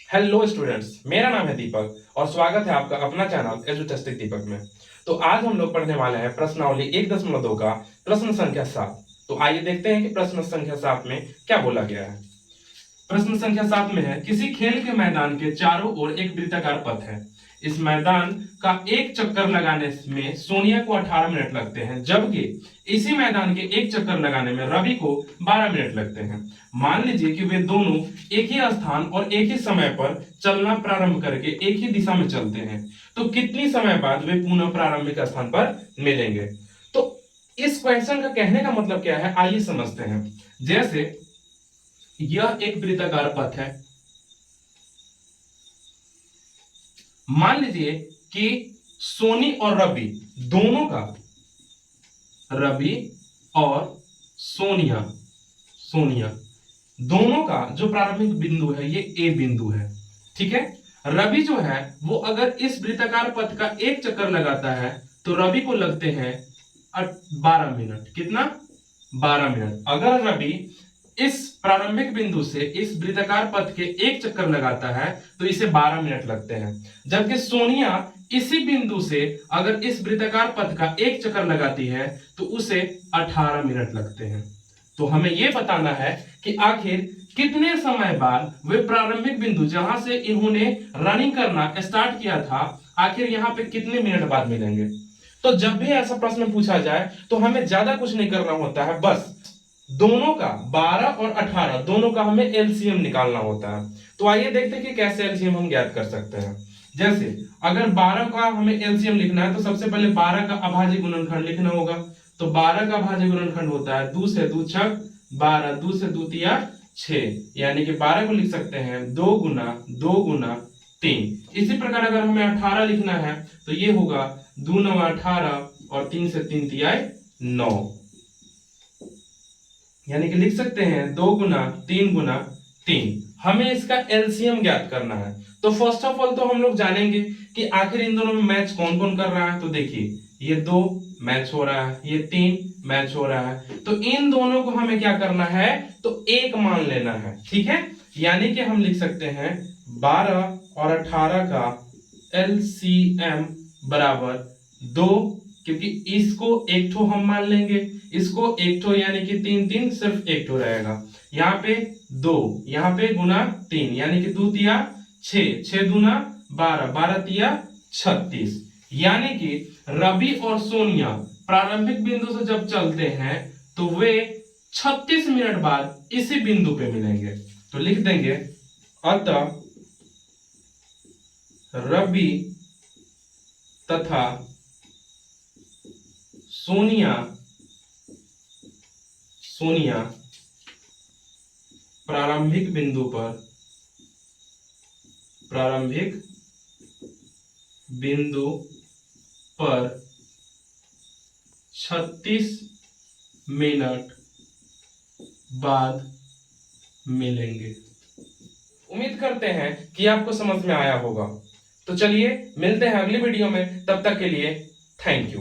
Hello students, मेरा नाम है दीपक और स्वागत है आपका अपना चैनल एजुटेस्टिक दीपक में। तो आज हम लोग पढ़ने वाले हैं प्रश्नावली 1.2 का प्रश्न संख्या 7। तो आइए देखते हैं कि प्रश्न संख्या 7 में क्या बोला गया है। प्रश्न संख्या 7 में है, किसी खेल के मैदान के चारों ओर एक वृत्ताकार पथ है। इस मैदान का एक चक्कर लगाने में सोनिया को 18 मिनट लगते हैं, जबकि इसी मैदान के एक चक्कर लगाने में रवि को 12 मिनट लगते हैं। मान लीजिए कि वे दोनों एक ही स्थान और एक ही समय पर चलना प्रारंभ करके एक ही दिशा में चलते हैं, तो कितनी समय बाद वे पुनः प्रारंभिक स्थान पर मिलेंगे। तो इस क्वेश्चन का कहने का मतलब क्या है, आइए समझते हैं। जैसे यह एक वृत्ताकार पथ है, मान लीजिए कि सोनी और रवि दोनों का, रवि और सोनिया दोनों का जो प्रारंभिक बिंदु है ये ए बिंदु है। ठीक है, रवि जो है वो अगर इस वृत्ताकार पथ का एक चक्कर लगाता है तो रवि को लगते हैं 12 मिनट। कितना? 12 मिनट। अगर रवि इस प्रारंभिक बिंदु से इस वृत्ताकार पथ के एक चक्कर लगाता है तो इसे 12 मिनट लगते हैं, जबकि सोनिया इसी बिंदु से अगर इस वृत्ताकार पथ का एक चक्कर लगाती है तो उसे 18 मिनट लगते हैं। तो हमें यह बताना है कि आखिर कितने समय बाद वे प्रारंभिक बिंदु जहां से इन्होंने रनिंग करना स्टार्ट किया था, आखिर यहां पे कितने मिनट बाद मिलेंगे। तो जब भी ऐसा प्रश्न पूछा जाए तो हमें ज्यादा कुछ नहीं करना होता है, बस दोनों का 12 और 18 दोनों का हमें एलसीएम निकालना होता है। तो आइए देखते हैं कि कैसे एलसीएम हम ज्ञात कर सकते हैं। जैसे अगर 12 का हमें एलसीएम लिखना है तो सबसे पहले 12 का अभाज्य गुणनखंड लिखना होगा। तो 12 का अभाज्य गुणनखंड होता है 2 से 2 छक 12, 2 से 2 तिया 6, यानी कि 12 को लिख सकते हैं 2 गुना 2 गुना 3। इसी प्रकार अगर हमें 18 लिखना है तो ये होगा 2 9 18 और 3 से 3 तिया 9, यानी कि लिख सकते हैं 2 गुना 3 गुना 3। हमें इसका एलसीएम ज्ञात करना है। तो फर्स्ट ऑफ ऑल तो हम लोग जानेंगे कि आखिर इन दोनों में मैच कौन कौन कर रहा है। तो देखिए ये 2 मैच हो रहा है, ये 3 मैच हो रहा है, तो इन दोनों को हमें क्या करना है, तो एक मान लेना है। ठीक है, यानी कि हम लिख सकते हैं 12 और 18 का एलसीएम बराबर 2, क्योंकि इसको एक ठो हम मान लेंगे, इसको एक ठो, यानी कि 3 3 सिर्फ एक ठो रहेगा। यहाँ पे 2, यहाँ पे गुना 3, यानी कि 2 तिया 6, 6 दूना 12, 12 तिया 36, यानी कि रवि और सोनिया प्रारंभिक बिंदु से जब चलते हैं तो वे 36 मिनट बाद इसी बिंदु पे मिलेंगे। तो लिख देंगे अतः रवि तथा सोनिया प्रारंभिक बिंदु पर 36 मिनट बाद मिलेंगे। उम्मीद करते हैं कि आपको समझ में आया होगा। तो चलिए मिलते हैं अगली वीडियो में, तब तक के लिए थैंक यू।